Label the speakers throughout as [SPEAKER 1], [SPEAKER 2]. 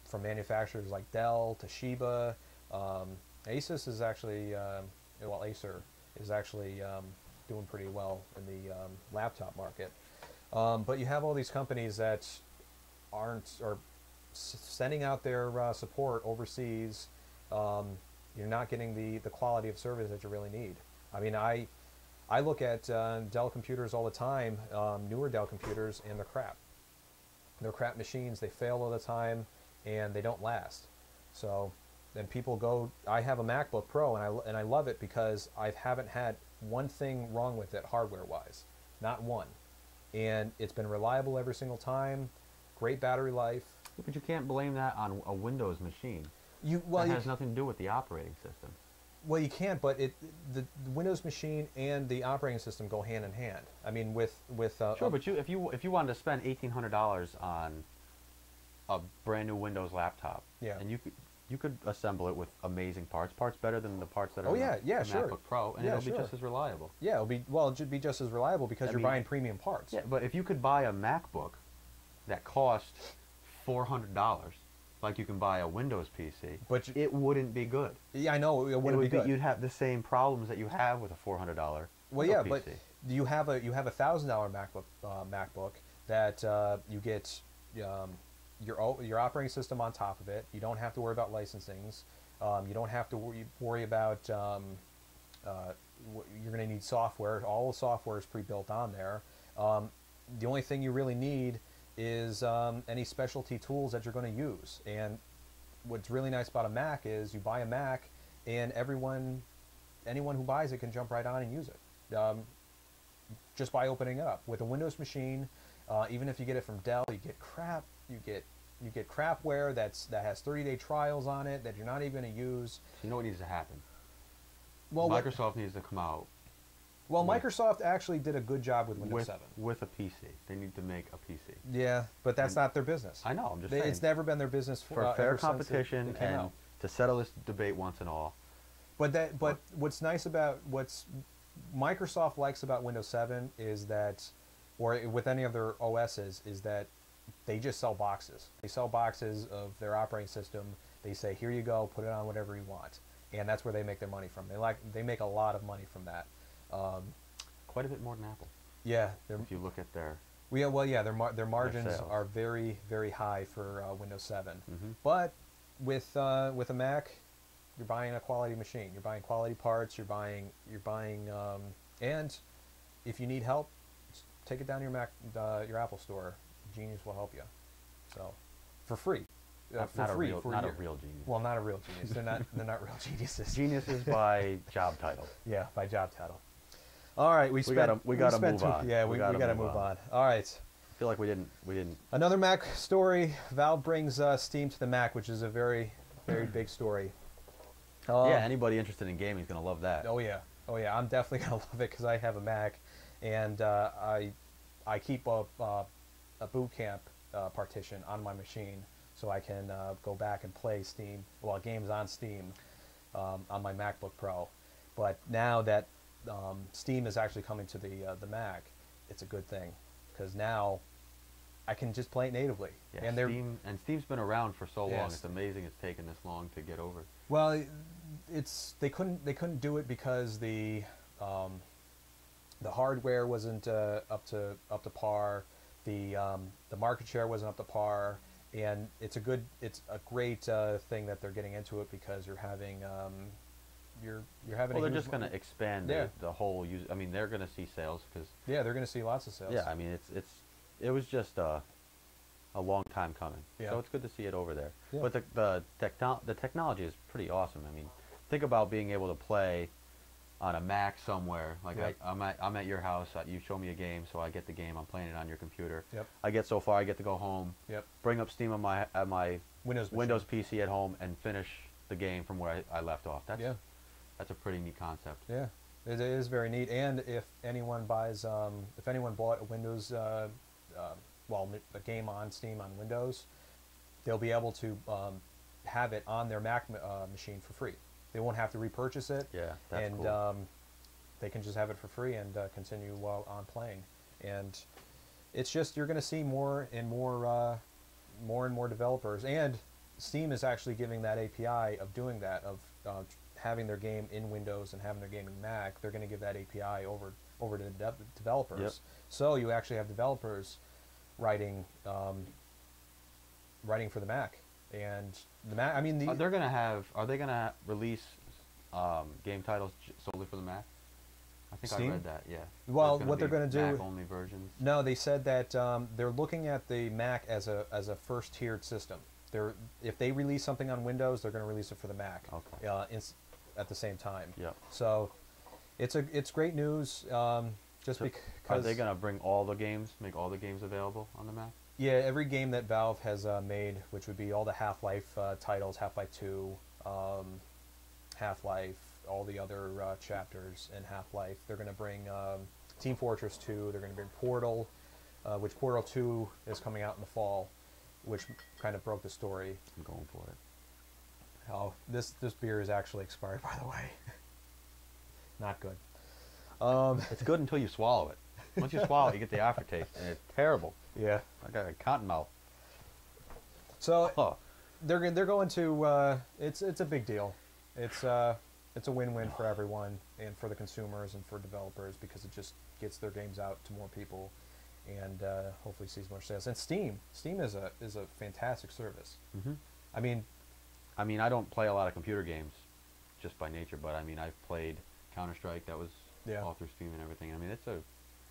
[SPEAKER 1] from manufacturers like Dell, Toshiba. Asus is actually, well, Acer is actually doing pretty well in the laptop market. But you have all these companies that aren't, or sending out their support overseas. You're not getting the quality of service that you really need. I mean, I look at Dell computers all the time, newer Dell computers, and they're crap. They're crap machines. They fail all the time, and they don't last. So then people go. I have a MacBook Pro, and I love it because I haven't had one thing wrong with it hardware-wise, not one, and it's been reliable every single time. Great battery life.
[SPEAKER 2] But you can't blame that on a Windows machine.
[SPEAKER 1] That
[SPEAKER 2] has nothing to do with the operating system.
[SPEAKER 1] Well, you can't, but the Windows machine and the operating system go hand in hand. I mean, with
[SPEAKER 2] sure, but if you wanted to spend $1,800 on a brand new Windows laptop,
[SPEAKER 1] yeah,
[SPEAKER 2] and you could assemble it with amazing parts better than the parts that are
[SPEAKER 1] in the
[SPEAKER 2] MacBook Pro, and it'll be just as reliable.
[SPEAKER 1] Yeah, it should be just as reliable because you're buying premium parts.
[SPEAKER 2] Yeah, but if you could buy a MacBook that cost $400. Like you can buy a Windows PC, but it wouldn't be good.
[SPEAKER 1] Yeah, I know it wouldn't be good.
[SPEAKER 2] You'd have the same problems that you have with a $400.
[SPEAKER 1] Well, yeah,
[SPEAKER 2] PC.
[SPEAKER 1] but you have a $1,000 MacBook that you get your operating system on top of it. You don't have to worry about licensings. You don't have to worry about you're going to need software. All the software is pre-built on there. The only thing you really need is any specialty tools that you're going to use. And what's really nice about a Mac is you buy a Mac and anyone who buys it can jump right on and use it just by opening it up. With a Windows machine, even if you get it from Dell, you get crap. You get crapware that has 30-day trials on it that you're not even going to use.
[SPEAKER 2] So you know what needs to happen?
[SPEAKER 1] Well,
[SPEAKER 2] Microsoft needs to come out.
[SPEAKER 1] Well, Microsoft actually did a good job with Windows 7.
[SPEAKER 2] With a PC. They need to make a PC.
[SPEAKER 1] Yeah, but that's not their business.
[SPEAKER 2] I know, I'm just saying.
[SPEAKER 1] It's never been their business
[SPEAKER 2] for fair competition and to settle this debate once and all.
[SPEAKER 1] But what's nice about Microsoft likes about Windows 7 is that, or with any of their OSs, is that they just sell boxes. They sell boxes of their operating system. They say, here you go, put it on whatever you want. And that's where they make their money from. They make a lot of money from that.
[SPEAKER 2] Quite a bit more than Apple.
[SPEAKER 1] Yeah,
[SPEAKER 2] if you look at their
[SPEAKER 1] their margins are very, very high for Windows 7.
[SPEAKER 2] Mm-hmm.
[SPEAKER 1] But with a Mac, you're buying a quality machine. You're buying quality parts. You're buying and if you need help, take it down to your Apple store. Genius will help you. So for free.
[SPEAKER 2] Not a real genius.
[SPEAKER 1] Well, not a real genius. They're not real geniuses.
[SPEAKER 2] Geniuses by job title.
[SPEAKER 1] Yeah, by job title. All right, we gotta move on. Yeah, we gotta move on. All right.
[SPEAKER 2] I feel like we didn't.
[SPEAKER 1] Another Mac story. Valve brings Steam to the Mac, which is a very, very big story.
[SPEAKER 2] Yeah, anybody interested in gaming is gonna love that.
[SPEAKER 1] Oh yeah, I'm definitely gonna love it because I have a Mac, and I keep a boot camp partition on my machine, so I can go back and play games on Steam on my MacBook Pro. But now that Steam is actually coming to the Mac, it's a good thing because now I can just play it natively.
[SPEAKER 2] Yeah, and Steam's been around for so long. It's amazing it's taken this long to get over.
[SPEAKER 1] Well, they couldn't do it because the hardware wasn't up to par. The market share wasn't up to par, and it's a great thing that they're getting into it because you're having
[SPEAKER 2] Well, they're just going to expand the whole use. I mean, they're going to see sales because
[SPEAKER 1] they're going to see lots of sales.
[SPEAKER 2] Yeah, I mean, it was just a long time coming.
[SPEAKER 1] Yeah.
[SPEAKER 2] So it's good to see it over there.
[SPEAKER 1] Yeah.
[SPEAKER 2] But the technology is pretty awesome. I mean, think about being able to play on a Mac somewhere. Like I'm at your house. You show me a game, so I get the game. I'm playing it on your computer.
[SPEAKER 1] Yep.
[SPEAKER 2] I get so far. I get to go home.
[SPEAKER 1] Yep.
[SPEAKER 2] Bring up Steam on my
[SPEAKER 1] Windows
[SPEAKER 2] PC at home and finish the game from where I left off. That's a pretty neat concept.
[SPEAKER 1] Yeah, it is very neat. And if anyone buys, if anyone bought a Windows, a game on Steam on Windows, they'll be able to have it on their Mac machine for free. They won't have to repurchase it.
[SPEAKER 2] Yeah, that's cool.
[SPEAKER 1] And they can just have it for free and continue on playing. And it's just you're going to see more and more developers. And Steam is actually giving that API of doing that, of having their game in Windows and having their game in Mac. They're going to give that API over to developers.
[SPEAKER 2] Yep.
[SPEAKER 1] So you actually have developers writing writing for the Mac, and the Mac. I mean,
[SPEAKER 2] Are they gonna release game titles solely for the Mac? I think
[SPEAKER 1] Steam?
[SPEAKER 2] I read that. Yeah.
[SPEAKER 1] Well, what they're going to do?
[SPEAKER 2] Mac only versions.
[SPEAKER 1] No, they said that they're looking at the Mac as a first tiered system. If they release something on Windows, they're going to release it for the Mac.
[SPEAKER 2] Okay.
[SPEAKER 1] At the same time.
[SPEAKER 2] Yeah.
[SPEAKER 1] So, it's great news. Just because
[SPEAKER 2] are they going to bring all the games, make all the games available on the Mac?
[SPEAKER 1] Yeah, every game that Valve has made, which would be all the Half-Life titles, Half-Life 2, Half-Life, all the other chapters in Half-Life. They're going to bring Team Fortress 2. They're going to bring Portal, which Portal 2 is coming out in the fall, which kind of broke the story.
[SPEAKER 2] I'm going for it.
[SPEAKER 1] Oh, this beer is actually expired, by the way. Not good.
[SPEAKER 2] It's good until you swallow it. Once you swallow it, you get the aftertaste, and it's terrible.
[SPEAKER 1] Yeah.
[SPEAKER 2] I got a cotton mouth.
[SPEAKER 1] So they're going to. It's a big deal. It's a win-win for everyone, and for the consumers and for developers, because it just gets their games out to more people, and hopefully sees more sales. And Steam is a fantastic service.
[SPEAKER 2] Mm-hmm.
[SPEAKER 1] I mean,
[SPEAKER 2] I don't play a lot of computer games, just by nature. But I mean, I've played Counter-Strike. That was all through Steam and everything. I mean,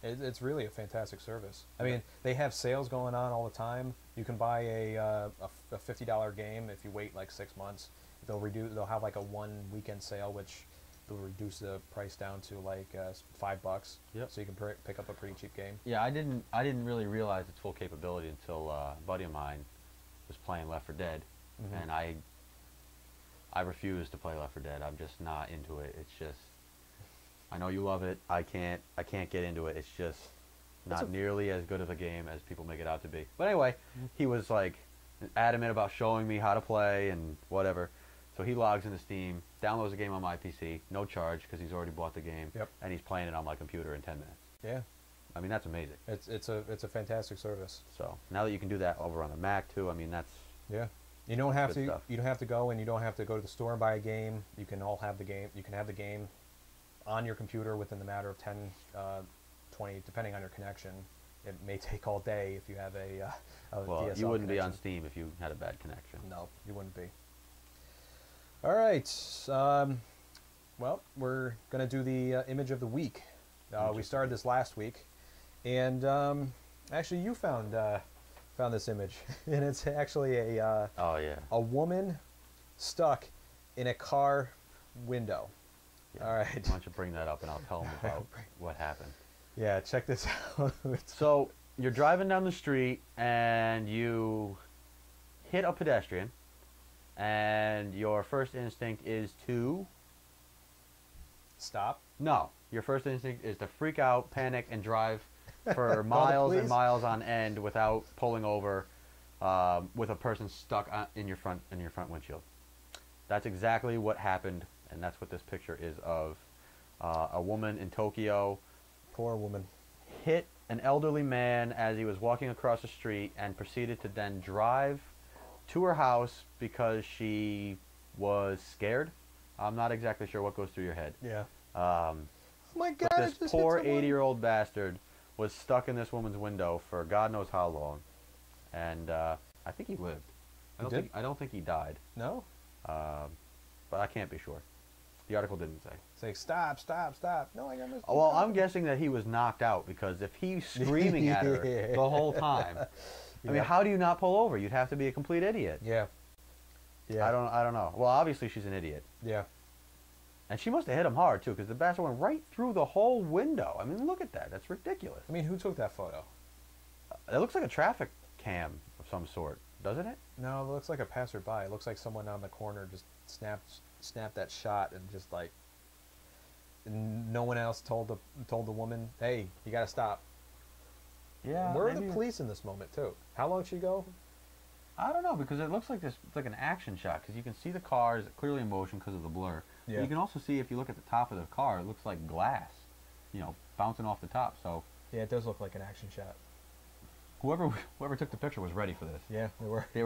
[SPEAKER 1] it's really a fantastic service. I mean, they have sales going on all the time. You can buy a $50 game if you wait like 6 months. They'll have like a 1 weekend sale, which they'll reduce the price down to like $5.
[SPEAKER 2] Yep.
[SPEAKER 1] So you can pick up a pretty cheap game.
[SPEAKER 2] Yeah, I didn't really realize its full capability until a buddy of mine was playing Left 4 Dead, and I refuse to play Left 4 Dead. I'm just not into it. It's just, I know you love it. I can't get into it. It's just not nearly as good of a game as people make it out to be. But anyway, he was like adamant about showing me how to play and whatever. So he logs into Steam, downloads the game on my PC, no charge because he's already bought the game, and he's playing it on my computer in 10 minutes.
[SPEAKER 1] Yeah.
[SPEAKER 2] I mean, that's amazing.
[SPEAKER 1] It's a fantastic service.
[SPEAKER 2] So now that you can do that over on the Mac too, I mean, that's
[SPEAKER 1] You don't have to.
[SPEAKER 2] stuff.
[SPEAKER 1] You don't have to go, and you don't have to go to the store and buy a game. You can all have the game. You can have the game on your computer within the matter of 10, 20, depending on your connection. It may take all day if you have a
[SPEAKER 2] well,
[SPEAKER 1] DSL
[SPEAKER 2] you wouldn't
[SPEAKER 1] connection.
[SPEAKER 2] be on Steam if you had a bad connection.
[SPEAKER 1] No, you wouldn't be. All right. Well, we're going to do the image of the week. We started this last week, and actually you found this image, and it's actually a a woman stuck in a car window.
[SPEAKER 2] Yeah.
[SPEAKER 1] All right.
[SPEAKER 2] Why don't you bring that up and I'll tell them about what happened.
[SPEAKER 1] Yeah, check this out.
[SPEAKER 2] So you're driving down the street and you hit a pedestrian, and your first instinct is to
[SPEAKER 1] Stop.
[SPEAKER 2] No, your first instinct is to freak out, panic, and drive for miles and miles on end without pulling over, with a person stuck in your front windshield. That's exactly what happened, and that's what this picture is of. A woman in Tokyo.
[SPEAKER 1] Poor woman.
[SPEAKER 2] Hit an elderly man as he was walking across the street and proceeded to then drive to her house because she was scared. I'm not exactly sure what goes through your head.
[SPEAKER 1] Yeah.
[SPEAKER 2] Oh
[SPEAKER 1] my God!
[SPEAKER 2] But this poor 80-year-old bastard was stuck in this woman's window for God knows how long, and I think he lived. I don't think he died.
[SPEAKER 1] No.
[SPEAKER 2] But I can't be sure. The article didn't say.
[SPEAKER 1] Say stop, stop, stop. No, I got this.
[SPEAKER 2] Well, I'm guessing that he was knocked out, because if he's screaming at her the whole time, I mean, how do you not pull over? You'd have to be a complete idiot.
[SPEAKER 1] Yeah. Yeah.
[SPEAKER 2] I don't know. Well, obviously she's an idiot.
[SPEAKER 1] Yeah.
[SPEAKER 2] And she must have hit him hard too, because the bastard went right through the whole window. I mean, look at that. That's ridiculous.
[SPEAKER 1] I mean, who took that photo?
[SPEAKER 2] It looks like a traffic cam of some sort, doesn't it?
[SPEAKER 1] No, it looks like a passerby. It looks like someone on the corner just snapped that shot, and just like, no one else told the woman, hey, you got to stop.
[SPEAKER 2] Yeah.
[SPEAKER 1] Where are the police in this moment too? How long should she go?
[SPEAKER 2] I don't know, because it looks like it's like an action shot, because you can see the cars clearly in motion because of the blur. Yeah. But you can also see, if you look at the top of the car, it looks like glass, bouncing off the top. So
[SPEAKER 1] yeah, it does look like an action shot.
[SPEAKER 2] Whoever took the picture was ready for this.
[SPEAKER 1] Yeah, they were.
[SPEAKER 2] They were